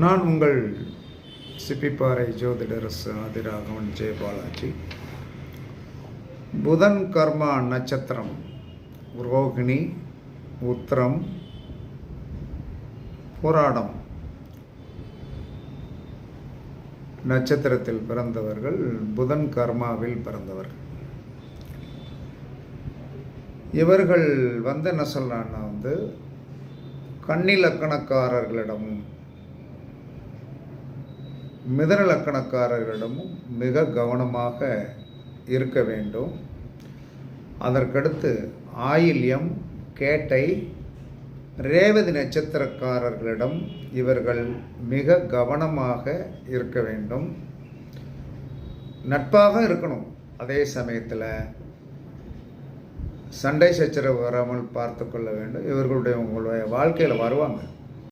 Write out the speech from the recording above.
நான் உங்கள் சிப்பிப்பாறை ஜோதிடர் ஆதிராகவன் ஜெயபாலாஜி. புதன் கர்மா நட்சத்திரம் ரோகிணி, உத்திரம், புராடம் நட்சத்திரத்தில் பிறந்தவர்கள் புதன் கர்மாவில் பிறந்தவர்கள். இவர்கள் என்ன சொல்கிறான்னா கன்னி லக்கணக்காரர்களிடமும் மிதுன லக்கணக்காரர்களிடமும் மிக கவனமாக இருக்க வேண்டும். அதற்கடுத்து ஆயில்யம், கேட்டை, ரேவதி நட்சத்திரக்காரர்களிடம் இவர்கள் மிக கவனமாக இருக்க வேண்டும். நட்பாக இருக்கணும். அதே சமயத்தில் சண்டை சச்சரவு வராமல் பார்த்து கொள்ள வேண்டும். உங்களுடைய வாழ்க்கையில் வருவாங்க.